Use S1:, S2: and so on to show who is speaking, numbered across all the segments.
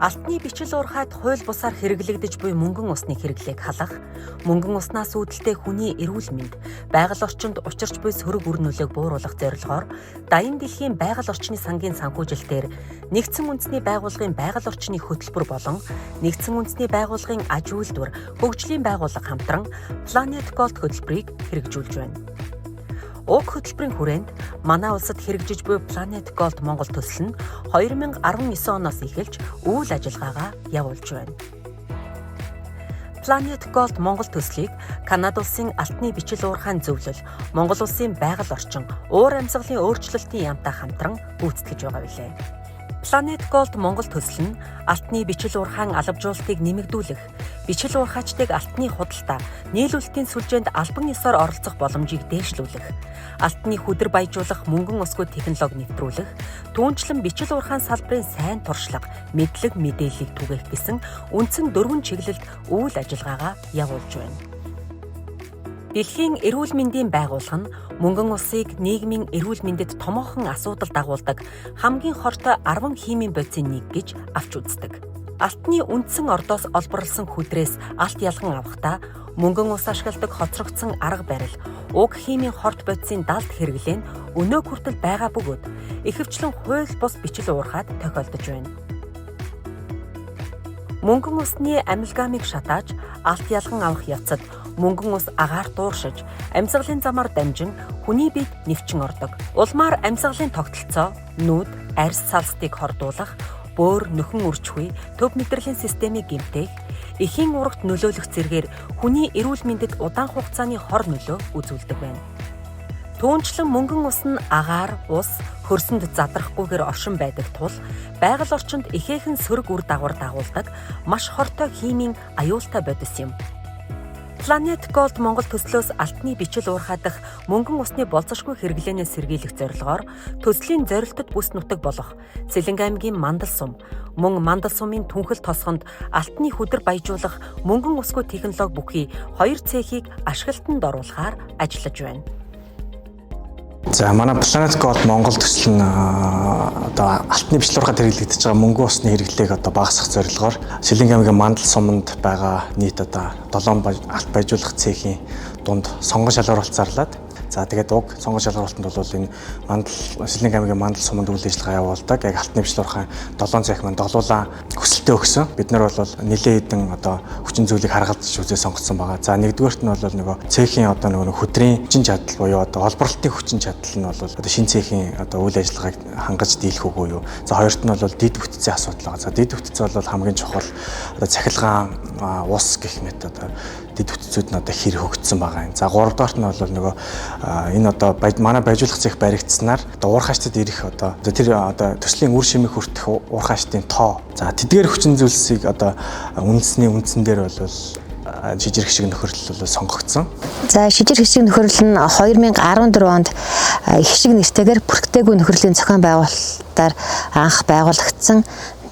S1: Алтны бичил уурхайд хууль бусаар хэрэглэгдэж буй мөнгөн усны хэрэглээг халах, мөнгөн уснаас үүдэлтэй хүний эрүүл мэнд, байгаль орчинд учирч буй сөрөг үр нөлөөг бууруулах зорилгоор Даян дэлхийн байгаль орчны сангийн санхүүжилтээр нэгдсэн үндэсний байгууллагын байгаль орчны хөтөлбөр болон нэгдсэн үндэсний байгууллагын аж үйлдвэр, хөгжлийн байгууллага хамтран Planet Gold хөтөлбөрийг хэрэгжүүлж байна. Уг хөтөлбөрийн хүрээнд манай улсад хэрэгжиж буй Planet Gold Монгол төсөл нь 2019 оноос эхэлж үйл ажиллагаагаа явуулж байна. Planet Gold Монгол төслийг Канада улсын алтны бичил уурхайн зөвлөл, Монгол улсын байгаль орчин, уур амьсгалын өөрчлөлтийн яамтай хамтран гүйцэтгэж байгаа билээ. Planet Gold Монгол төсөл нь алтны бичил уурхайн алавжуулалтыг нэмэгдүүлэх, бичил уурхайчдыг алтны худалдаа, нийлүүлэлтийн сүлжээнд албан ёсоор оролцох боломжийг дээшлүүлэх, алтны хүдэр баяжуулах мөнгөн усгүй технологи нэвтрүүлэх, түүнчлэн бичил уурхайн салбарын сайн туршлага, мэдлэг мэдээллийг түгээх гэсэн үндсэн 4 чиглэлд үйл ажиллагаагаа явуулж байна. Дэлхийн эрүүл мэндийн байгууллага нь мөнгөн усыг нийгмийн эрүүл мэндэд томоохон асуудал дагуулдаг хамгийн хортой 10 химийн бодисын нэг гэж авч үздэг. Алтны үндсэн ордоос олборлсон хүдрээс алт ялган авахдаа мөнгөн ус ашигладаг хоцрогдсон арга барил, уг химийн хорт бодисын далд хэрэглээ нь өнөө хүртэл байгаа бөгөөд ихэвчлэн хууль бус бичил уурхайд тохиолдож байна. Мөнгөн усны амилгамыг шатааж алт ялган авах явцад мөнгөн ус агаар дууршиж, амьсгалын замаар дамжин хүний биед нэвчин ордог. Улмаар амьсгалын тогтолцоо, нүд, арьс салстыг хордуулах, бөөр, нөхөн үржихгүй, төв мэдрэлийн системийг гэмтэх, эхийн урагт нөлөөлөх зэргээр хүний эрүүл мэндэд удаан хугацааны хор нөлөө үзүүлдэг байна. Түүнчлэн мөнгөн ус нь агаар, ус, хөрсөнд задрахгүйгээр оршин байдаг тул байгаль орчинд ихээхэн сөрөг үр дагавар дагуулдаг маш хортой химийн аюултай бодис юм. Planet Gold Монгол төслөөс алтны бичил уурхай дахь мөнгөн усны болцошгүй хэрэглээнээс сэргийлэх зорилгоор төслийн зорилтод бүс нутаг болох Сэлэнг аймгийн Мандал сум, мөн Мандал сумын Түнхэл тосгонд алтны хүдэр баяжуулах мөнгөн усгүй технологи бүхий 2 цехийг ашиглалтанд оруулахаар ажиллаж байна.
S2: За манай Planet Gold Монгол төсөл нь одоо алтны бичил уурхайд хэрэглэгдэж байгаа мөнгөн усны хэрэглээг одоо багасгах зорилгоор Сэлэнг аймгийн Мандал суманд байгаа нийт одоо 7 алт баяжуулах цехийн дунд сонгон шалгаруулалт зарлаад за тэгээд уг сонгон шалгаруулалтанд бол энэ Сэлэнг аймгийн Мандал суманд үйл ажиллагаа явуулдаг. Яг алтны бичил уурхайн 7 цех маань долуулаа хүсэлтээ өгсөн. Бид нар бол нэлээд хэдэн одоо хүчин зүйлийг харгалзаж үзээ сонгоцсон байгаа. За нэгдүгээрт нь бол нөгөө цехийн одоо нөгөө хөдрийн хүчин чадал буюу одоо холбоорлолтын хүчин чадал нь бол одоо шинэ цехийн одоо үйл ажиллагааг хангаж дийлэх үгүй юу. За хоёрт нь бол дид бүтцийн асуудал байгаа. За дид бүтц бол хамгийн чухал одоо цахилгаан ус гэх мэт одоо дид бүтцүүд нь одоо хэр хөгжсөн байгаа юм. За гуравдугаарт нь бол нөгөө энэ одоо манай баяжуулах цех баригдсанаар одоо уурхайчдад ирэх одоо тэр одоо төслийн үр шимийг хүртэх уурхайчдын тоо. За тэдгээр хүчин зүйлсийг одоо үндсэн дээр бол шижир хишиг нөхөрлөл бол сонгогдсон.
S3: За шижир хишиг нөхөрлөл нь 2014 онд хишиг нэртэйгээр бүртгээгүй нөхөрлийн зохион байгуулалтаар анх байгуулагдсан.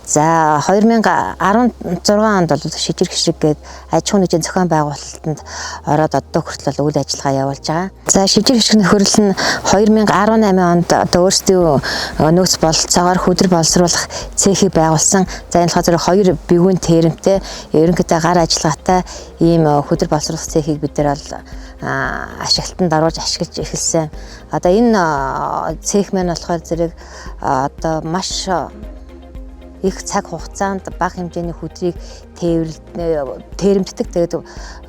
S3: За 2016 онд бол шижир хишиг гээд аж ахуйн нэгжийн зохион байгуулалтанд ороод одоо хүртэл үйл ажиллагаа явуулж байгаа. За шижир хишиг нөхөрлөл нь 2018 онд одоо өөрсдөө нөөц бололцоогоор хүдэр боловсруулах цехийг байгуулсан. За энэ болохоор 2 бивүүн тэрэмтэй ерөнхийдөө гар ажиллагаатай ийм хүдэр боловсруулах цехийг бид нар бол ашиглалтанд оруулж ашиглаж эхэлсэн. Одоо энэ цех маань болохоор зэрэг одоо маш их цаг хугацаанд бага хэмжээний хүдрийг тэрэмддэг. Тэгээд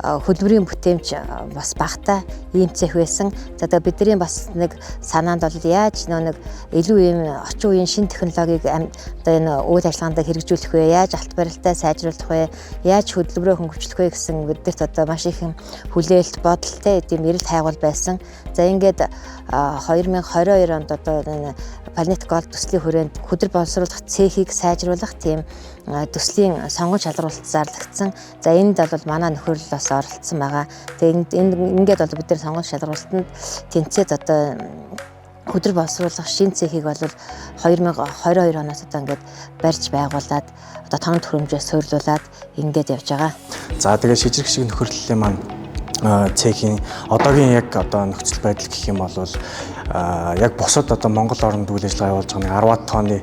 S3: хөдөлмөрийн бүтээмж бас багтаа ийм цех байсан. За тэгээд бидний бас нэг санаанд бол яаж нэг илүү ийм орчин үеийн шинэ технологиг одоо энэ үйл ажиллагаанд хэрэгжүүлэх вэ? Яаж алт барилтаа сайжруулах вэ? Яаж хөдөлмөрөө хөнгөвчлөх вэ гэсэн бидэрт одоо маш их хүлээлт, бодолтой тийм эрэлт хайгуул байсан. За ингээд 2022 онд одоо энэ Planet Gold төслийн хүрээнд хүдэр боловсруулах цехийг сайжруулах тийм төслийн сонгон шалгаруулалт зарлагдсан. За энд бол манай нөхөрлөл бас оролцсон байгаа. Тэгээд ингээд бол бид нар сонгон шалгаруулалтанд тэнцээд одоо хүдэр боловсруулах шинэ цехийг бол 2022 оноос одоо ингээд барьж байгуулад одоо тоног төхөөрөмжөө суйрлуулад ингээд явж байгаа.
S2: За тэгээд шижир хишиг нөхөрлөлийн маань цехийн одоогийн яг одоо нөхцөл байдал гэх юм бол яг бусад одоо Монгол оронд үйл ажиллагаа явуулж байгаа 10-аад тооны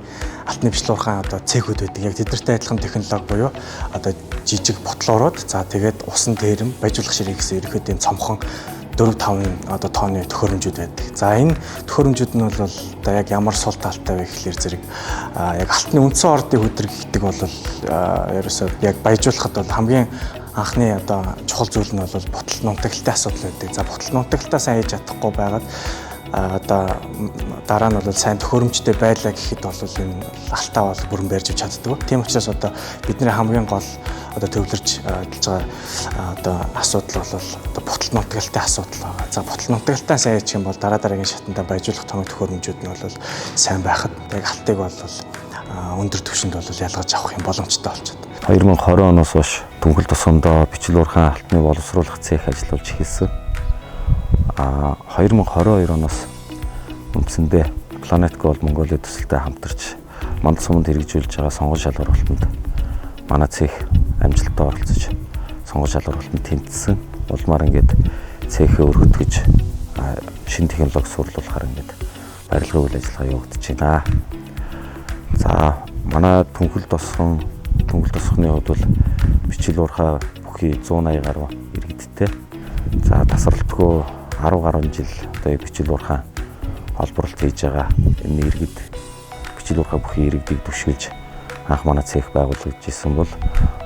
S2: алтны бичлуурхайн одоо цехүүд байдаг. Яг тэдэртэй адилхан технологи буюу одоо жижиг ботлоорууд за тэгээд усан дээрэм баяжуулах ширээ гэсэн ерөнхийдөө цомхон 4-5 одоо тооны төхөөрөмжүүд байдаг. За энэ төхөөрөмжүүд нь бол одоо яг ямар сул талтай вэ гэхлээр зэрэг яг алтны үндсэн ордын хөдөлгөг гэдэг бол ерөөсөө яг баяжуулахад бол хамгийн анхны одоо чухал зүйл нь бол бутал нунтагтай асуудал байдаг. За бутал нунтагтаа сайн хийж чадахгүй байгаад одоо дараа нь бол сайн төхөөрөмжтэй байлаа гэхэд бол энэ алтаа бол бүрэн барьж чаддаг. Тийм учраас одоо бидний хамгийн гол одоо төвлөрж ажиллаж байгаа одоо асуудал бол одоо бутал нунтагтай асуудал байгаа. За бутал нунтагтай сайн хийх юм бол дараагийн шатанда баяжуулах тоног төхөөрөмжүүд нь бол сайн байхад яг алтыг бол өндөр түвшинд бол ялгаж авах юм боломжтой болчиход.
S4: 2020 оноос хойш Түнхэл тусгамдаа бичил уурхайн алтны боловсруулах цех ажиллаж эхэлсэн. 2022 оноос үндсэндээ Planet Gold Mongolia төсөлтэй хамтарч мандал суманд хэрэгжүүлж байгаа сонгон шалгуур алтанд манай цех амжилттай оролцож сонгон шалгуур алтанд тэмцсэн. Улмаар ингээд цехээ өргөдгөж шинэ технологи сурлуулахаар ингээд барилгын үйл ажиллагаа явагдаж байна. За манай Түнхэл тусганы хувьд бол бичил уурхай бүхий 180 гаруй иргэдтэй. За тасралтгүй 10 гаруй жил одоо бичил уурхай холборлт хийж байгаа энэ иргэд бичил уурхай бүхий иргэдийг түшгэлж анх манай цех байгуулагдж исэн бол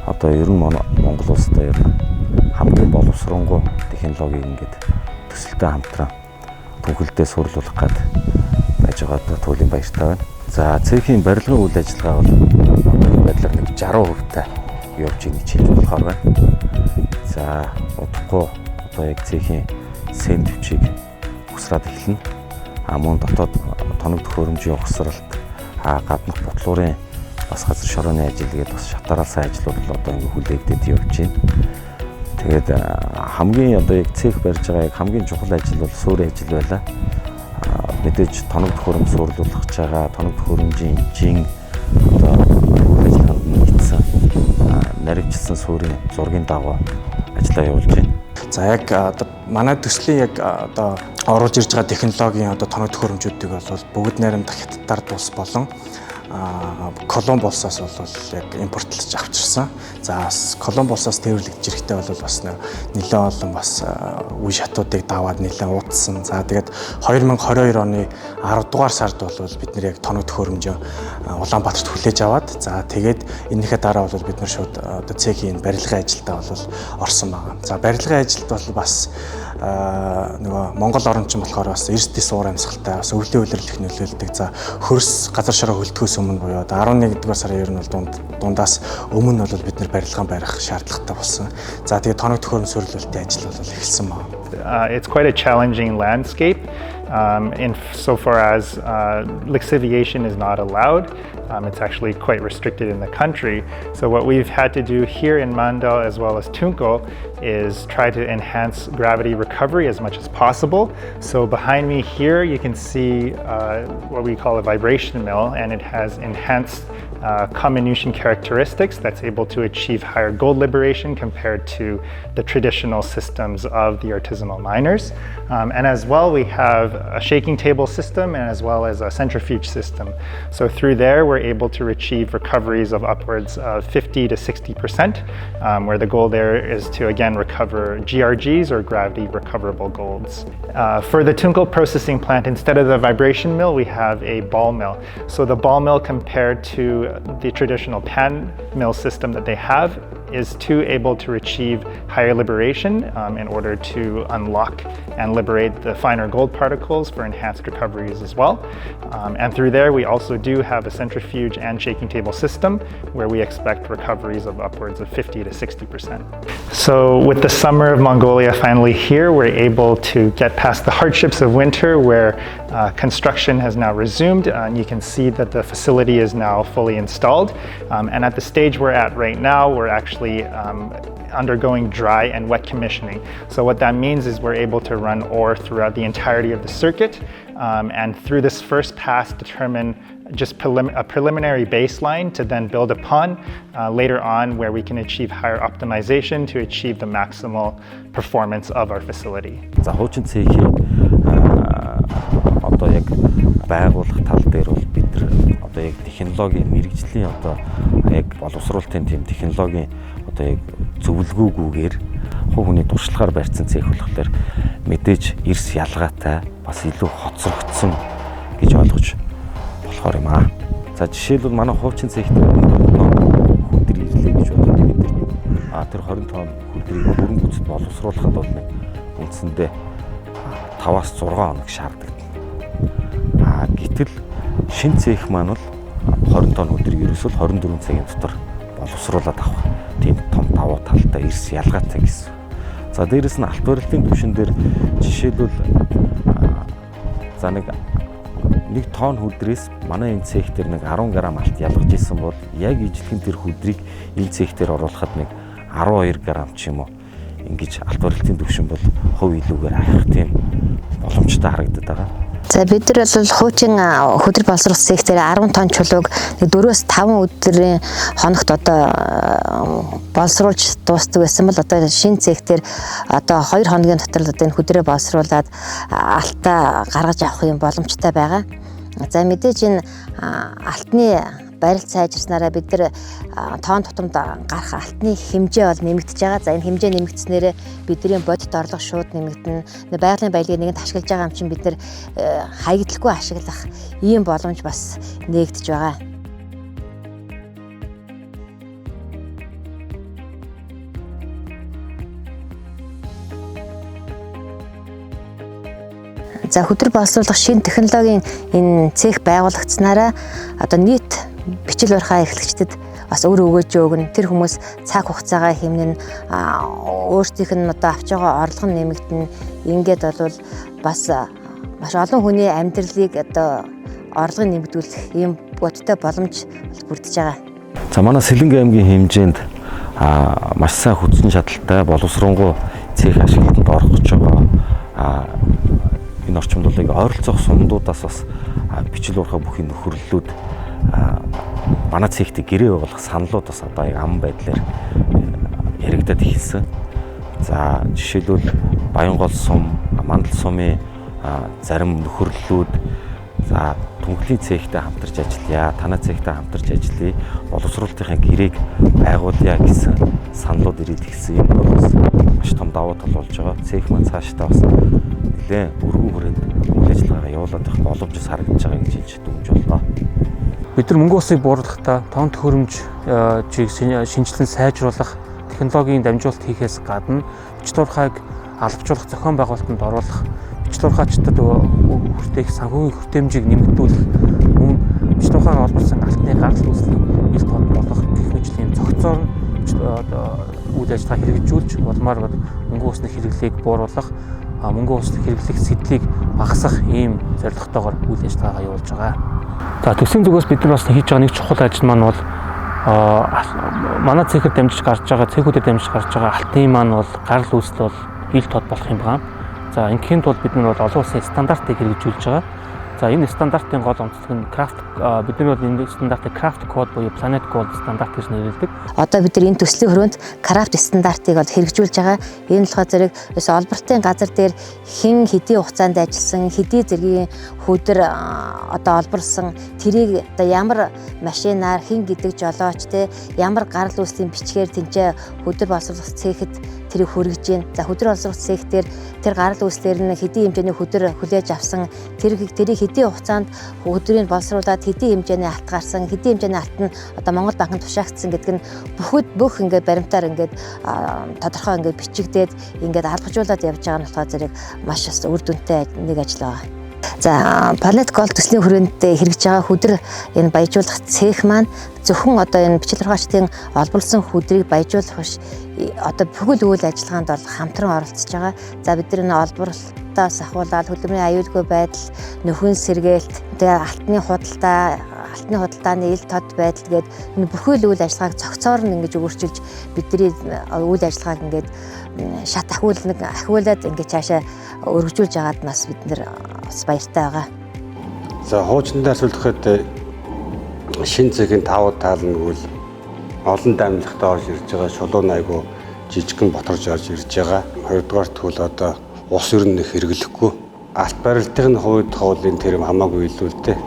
S4: одоо ер нь Монгол улстай хамгийн боловсронгуй технологиг ингээд төсөлтэй хамтран Түнхэлдээ сурлуулах гээд байж байгаа туйлын баяртай байна. За цехийн барилгын үйл ажиллагаа бол одоогийн байдлаар нэг 60% явж байгаа гэж хэлж болохоор байна. За удахгүй одоо яг цехийн сэн төвчийг ухсраад эхэлнэ. Мөн дотоод тоног төхөөрөмжийн ухсралт гаднах ботлуурын бас газар шорооны ажил гээд бас шатаараа сайн ажлууд л одоо ингэ хүлээгдээд явж байна. Тэгээд хамгийн одоо яг цех барьж байгаа яг хамгийн чухал ажил бол суурийн ажил байлаа. Мэдээж тоног төхөөрөмж суурлуулах гэж байгаа тоног төхөөрөмжийн жин одоо үйл ажиллагаанд нийцсэн нарийвчилсан суурийн зургийн дагуу ажиллаа явуулж байна. За яг одоо манай төслийн яг одоо оруулж ирж байгаа технологийн одоо тоног төхөөрөмжүүдийг бол бүгд найрамдах хятадаар тус болон Колумб улсаас бол яг импортлож авчирсан. За Колумб улсаас тээвэрлэгдэж ирэхдээ бол бас нэлээд олон бас үе шатуудыг даваад нэлээд уудсан. За тэгээд 2022 оны 10 дугаар сард бол бид нэр яг тоног төхөөрөмжөө Улаанбаатарт хүлээж аваад за тэгээд энэхээ дараа бол бид нар шууд одоо цехийн барилгын ажилдаа бол орсон байгаа. За барилгын ажилд бол бас нөгөө Монгол орончин болохоор бас эрсдэл суур амьсгалтай бас өвлийн үйлрэлх нөлөөлдөг. За хөрс газар шороо хөлтгөөс өмнө буюу 11-р сарын ер нь бол дундаас өмнө бол бид нэр барилгаан барих шаардлагатай болсон. За тэгээд тоног төхөөрөмж сурлуулалтын ажил бол эхэлсэн байна.
S5: It's quite a challenging landscape. Insofar as lixiviation is not allowed, it's actually quite restricted in the country. So what we've had to do here in Mandal as well as Tunko is try to enhance gravity recovery as much as possible. So behind me here you can see what we call a vibration mill, and it has enhanced comminution characteristics that's able to achieve higher gold liberation compared to the traditional systems of the artisanal miners. And as well, we have a shaking table system and as well as a centrifuge system. So through there, we're able to achieve recoveries of upwards of 50 to 60%, where the goal there is to again recover GRGs or gravity recoverable golds. For the Tunko processing plant, instead of the vibration mill, we have a ball mill. So the ball mill compared to the traditional pan mill system that they have is able to achieve higher liberation in order to unlock and liberate the finer gold particles for enhanced recoveries as well. And through there, we also do have a centrifuge and shaking table system where we expect recoveries of upwards of 50 to 60%. So with the summer of Mongolia finally here, we're able to get past the hardships of winter where Construction has now resumed, and you can see that the facility is now fully installed. And at the stage we're at right now, we're actually undergoing dry and wet commissioning. So what that means is we're able to run ore throughout the entirety of the circuit, and through this first pass determine just a preliminary baseline to then build upon later on, where we can achieve higher optimization to achieve the maximal performance of our facility.
S4: За хуучин цэхийн одоо яг байгуулах тал дээр бол бид нар одоо яг технологийн мэрэгжлийн одоо яг боловсруулалтын тийм технологийн одоо яг зөвлөгөөгүйгээр хувь хүний туршлагаар барьсан цех болохоор мэдээж эрс ялгаатай бас илүү хоцрогдсон гэж ойлгож болохоор юм аа. За жишээлбэл манай хуучин цехт 20 тонн хүндрэл ирлээ гэж бодоод бид тэр 20 тонн хүндрийг бүрэн гүйцэд боловсруулахад бол нэг үндсэндээ 5-аас 6 хоног шаарддаг. Гэтэл шинэ цех маань бол 20 тонн хүндрийг ерөөсөө 24 цагийн дотор боловсруулад авах тийм том давуу талтай эрс ялгаатай гэсэн. За дээрэс нь алт барилтын түвшин дээр жишээлбэл за нэг тонн хүдрээс манай энэ цех дээр нэг 10 г алт ялгаж исэн бол яг ижлэгэн тэр хүдрийг энэ цех дээр оруулахад нэг 12 г ч юм уу ингэж алт барилтын түвшин бол хувь илүүгээр авах тийм боломжтой харагдаад байгаа.
S3: За бид нар бол хуучин хөдөр боловсруулах цех дээр 10 тонн чулууг 4-5 өдрийн хоногт одоо боловсруулж дуустдаг байсан бол одоо шинэ цех дээр одоо 2 хоногийн дотор одоо энэ хөдрөө боловсруулад алтаа гаргаж авах юм боломжтой байгаа. За мэдээж энэ алтны барилт сайжирснараа бид нар тоон тутамд гарах алтны хэмжээ бол нэмэгдэж байгаа. За энэ хэмжээ нэмэгдснээр бидний бодит орлого шууд нэмэгдэнэ. Байгалийн баялагийг нэгэнт ашиглаж байгаа юм чинь бид нар хаягдлахгүй ашиглах ийм боломж бас нээгдэж байгаа. За хөдөр боловсруулах шинэ технологийн энэ цех байгуулагдсанараа одоо нийт бичил барихаа эхлэгчдэд бас өр өгөөж өгнө. Тэр хүмүүс цаг хугацаагаа хэмнэн өөрсдийнх нь одоо авч байгаа орлого нь нэмэгдэнэ. Ингээд бол бас маш олон хүний амьдралыг одоо орлого нэмэгдүүлэх ийм бодиттой боломж бүрдэж байгаа.
S4: За манай Сэлэнгэ аймгийн хэмжээнд маш сайн хүчин чадалтай боловсронгуй цех ашиглалтанд орох гэж байгаа. Энэ орчимд бол ойролцоох сумдуудаас бас бичил урхаа бүхий нөхөрлөлүүд манай цехт гэрээ байгуулах саналууд бас одоо ам байдлаар яригдаад эхэлсэн. За жишээлбэл Баянгол сум, Мандал сумын зарим нөхөрлөлүүд за Түнхлийн цехтэй хамтарч ажиллая, танай цехтэй хамтарч ажиллая, боловсруулалтын гэрээг байгуулъя гэсэн саналууд ирээд эхэлсэн. Энэ бол маш том давуу тал болж байгаа. Цех маань цаашдаа бас нэлээд өргөн хүрээнд үйл ажиллагаагаа явуулах боломж харагдаж байгаа гэж хэлж дүгнэж болно.
S6: Бид нар мөнгө усыг бууруулахдаа тоон төхөөрөмжийг шинжилэн сайжруулах технологийн дамжуулалт хийхээс гадна бичил урхааг албажуулах зохион байгуулалтанд оруулах, бичил урхаачдад хүртээх санхүүгийн хүртээмжийг нэмэгдүүлэх, мөн бичил урхаар олборсон алтны гарал үүслийг ил тод болгох гэх мэт ийм цогцоор үйл ажиллагаа хэрэгжүүлж улмаар мөнгө усны хэрэглээг бууруулах, мөнгө усны хэрэглэх сэдлийг багасгах ийм зорилготойгоор үйл ажиллагаагаа явуулж байгаа. За төсвийн зүгээс бид нар бас хийж байгаа нэг чухал ажил маань бол манай цэхээр дамжиж гарч байгаа, цэхүүдэд дамжиж гарч байгаа алтын маань бол гарал үүсэл бол ил тод болох юм байна. За ингээхийн тулд бид нар бол олон улсын стандартыг хэрэгжүүлж байгаа. За энэ стандартын гол онцлог нь бид нар бол энэ стандартыг Craft Code буюу Planet Gold стандарт гэж нэрлэдэг.
S3: Одоо бид нар энэ төслийн хүрээнд Craft стандартыг бол хэрэгжүүлж байгаа. Энэ болохоор зэрэг олбортын газар дээр хэн хэдийн хугацаанд ажилласан, хэдийн зэргийн хөдөр одоо олборсон, тэрийг одоо ямар машинаар хэн гэдэг жолооч те ямар гарал үүслийн бичгээр тэнцээ хөдөр боловсруулах цэхэд тэрийг хүргэж байна. За хөдөр боловсруулах цэхтэр тэр гарал үүслэр нь хэдийн хэмжээний хөдөр хүлээж авсан, тэрийг хэдийн хугацаанд хөдрийг боловсруулад хэдийн хэмжээний алт гарсан, хэдийн хэмжээний алт нь одоо Монгол банкнд тушаагдсан гэдэг нь бүх ингээд баримтаар ингээд тодорхой ингээд бичигдээд ингээд албажуулаад явж байгаа нь болохоор зэрэг маш үр дүнтэй нэг ажил байгаа. За Planet Gold төслийн хүрээнд хэрэгжиж байгаа хөдөр энэ баяжуулах цех маань зөвхөн одоо энэ бичил урхаачдын олборлсон хөдрийг баяжуулах биш, одоо бүхэл үйл ажиллагаанд бол хамтран оролцож байгаа. За бид нар энэ олборлол бодлоготой бас ахуулаад хөдөлмөрийн аюулгүй байдал, нөхөн сэргээлт, тэгээ алтны худалдааны ил тод байдал гээд энэ бүхэл үйл ажиллагааг цогцоор нь ингэж өөрчилж бидний үйл ажиллагааг ингээд шат ахиулаад ингээд цаашаа өргөжүүлж байгаад нас бид нэр бас баяртай байгаа.
S7: За хуучиндаа асуулахад шин цагийн тавуу тал нь бол олон дамжлагтай орж ирж байгаа шулуун айгу жижигхэн боторж орж ирж байгаа. Хоёрдугаар тэгвэл одоо ус ер нь хэрэглэхгүй. Алт барилтын хувьд хуулийн тэрэм хамаагүй илүү л дээ.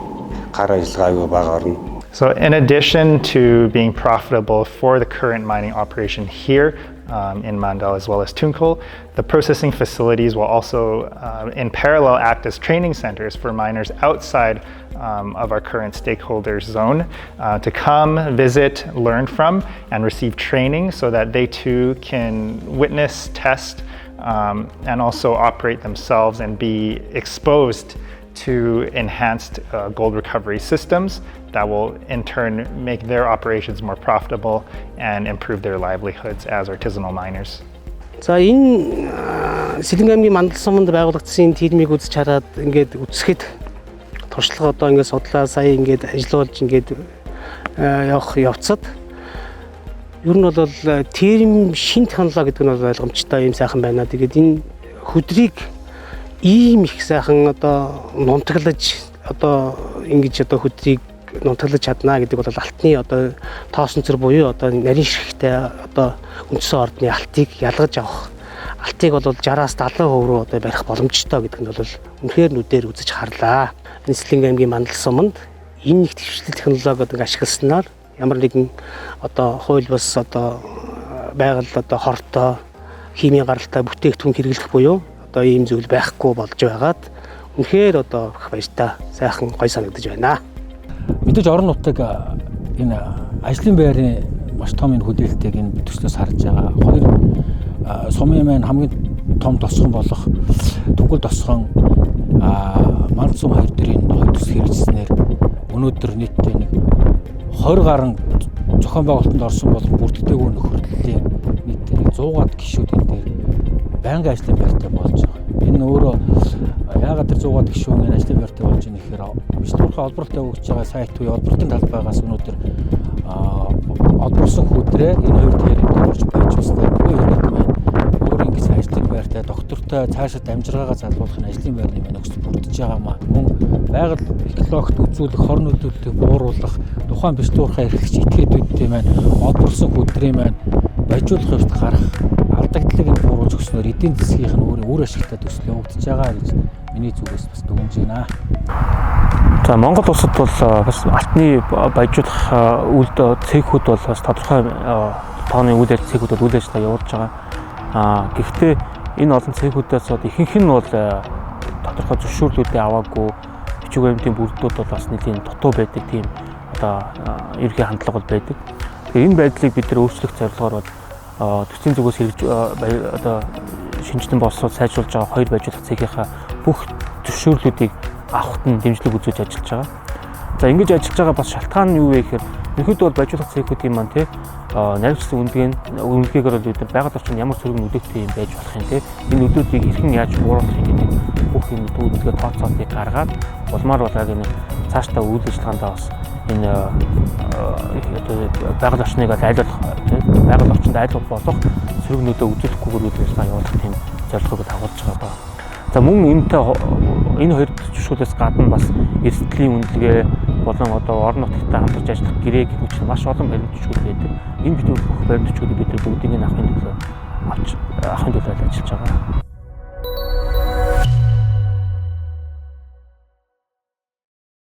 S7: Гар ажиллагаа айгу бага орно.
S5: So in addition to being profitable for the current mining operation here in Mandal as well as Tunkhul, the processing facilities will also in parallel act as training centers for miners outside of our current stakeholders zone to come, visit, learn from, and receive training so that they too can witness, test, and also operate themselves and be exposed to enhanced gold recovery systems that will in turn make their operations more profitable and improve their livelihoods as artisanal miners.
S8: За энэ Сэлэнг аймгийн Мандал суманд байгуулагдсан тилмийг үзэж хараад ингээд үзэхэд туршлага одоо ингээд судлаа сая ингээд ажиллуулж ингээд явах явцад ер нь бол терм шин технологи гэдэг нь бол ойлгомжтой юм сайхан байна. Тэгээд энэ хөдрийг ийм их сайхан одоо нунтаглаж одоо ингэж одоо хөдрийг нунтаглаж чадна гэдэг бол алтны одоо тоосон цэр буюу одоо нарийн ширхтэй одоо үндсэн ордны алтыг ялгаж авах. Алтыг бол 60-аас 70% руу одоо барих боломжтой гэдэг нь бол үнэхээр нүдээр үзэж харлаа. Сэлэнг аймгийн Мандал суманд энэ их дэвшлэл технологиуд ашигласнаар ямар нэгэн одоо хууль бус одоо байгаль одоо хортой химийн гаралтай бүтээгдэхүүн хэрэглэх буюу одоо ийм зүйл байхгүй болж байгаад үнэхээр одоо их баяртай сайхан гой санагдаж байна.
S9: Мэдээж орон нутаг энэ ажлын байрны маш том энэ хүлээлтийг энэ төслөөс харж байгаа. Хоёр сумын маань хамгийн том тосгон болох Түгэл тосгон Мандал сум хоёр дэрийн хоёр төс хэрэгжснээр өнөөдөр нийтдээ нэг 20 гаруй зохион байгуулалтанд орсон бол бүрддэггүй нөхөрлөлийн нийтдээ 100-аад гишүүд энэ дээр байнгын ажлын байртай болж байгаа. Энэ өөрөө яагаад тэр 100-аад гишүүн ажлын байртай болж байгаа нэхээр бичлэгтэй олборлолтой өгч байгаа сайт буюу олборлолтын талбайгаас өнөөдөр олборсон хөдрөө энэ хоёр тэрээр орж байж байгаа. Нөгөө юунад маань өөр ингэж ажлын байртай доктортой цаашаа дамжиргаагаа залгуулах нь ажлын байрны маань өсөлт бүрдэж байгаа маа. Мөн байгаль экологт үзүүлэх, хор нөлөөллийг бууруулах, тухайн бичлэгтэй эрхлэгч этгээдүүдтэй маань олборсон хөдрийн маань баяжуулах явцад гарах алдагдлыг нь бууруулж өгснөөр эдийн засгийнх нь өөр ашигтай төсөл явагдаж байгаа гэж миний зүгээс бас дүгнэж байна. За Монгол улсад бол бас алтны баяжуулах үйлд цэгүүд бол бас тодорхой тооны үйл ажиллагаа цэгүүд бол үйл ажиллагаа явуулж байгаа. Гэхдээ энэ олон цэгүүдээс ихэнх нь бол тодорхой зөвшөөрлүүдээ аваагүй бичиг баримтын бүрдүүд бол бас нэлийн дутуу байдаг тийм одоо ерхий хандлага бол байдаг. Тэгэхээр энэ байдлыг бид нэр өөрчлөх зорилгоор бол төслийн зүгээс хэрэгж одоо шинжилэн боловсрол сайжруулж байгаа хоёр баяжуулах цэгийнхаа бүх зөвшөөрлүүдийг авахт нь дэмжлэг үзүүлж ажиллаж байгаа. За ингэж ажиллаж байгаа бас шалтгаан нь юу вэ гэхээр ерөнхийдөө бол баяжуулах цэгүүдийн маань тий нарийнчсан үнэлгээгээр бол бид байгаль орчинд ямар сөрөг нөлөөтэй юм байж болох юм тий энэ нөлөөдийг хэрхэн яаж бууруулах юм гэдэг бүх юм төвлөгөө тооцоолтыг гаргаад улмаар болоод энэ цаашдаа үйл ажиллагаандаа бас энэ байгаль орчныг айлуулах байгаль орчинд айлуулах болох сөрөг нөлөө үзүүлэхгүйгээр үйл ажиллагаа явуулах тийм зорилгыг агуулж байгаа. За мөн энэ хоёр зөвшөөрлөөс гадна бас эрсдлийн үнэлгээ болон одоо орон нутагтай хамтарч ажиллах гэрээ гэх мэт маш олон баримт зөвшөөрөл байдаг. Энэ бид бүх баримт зөвшөөрлийг бид бүгдийг авахын төлөө ажиллаж байгаа.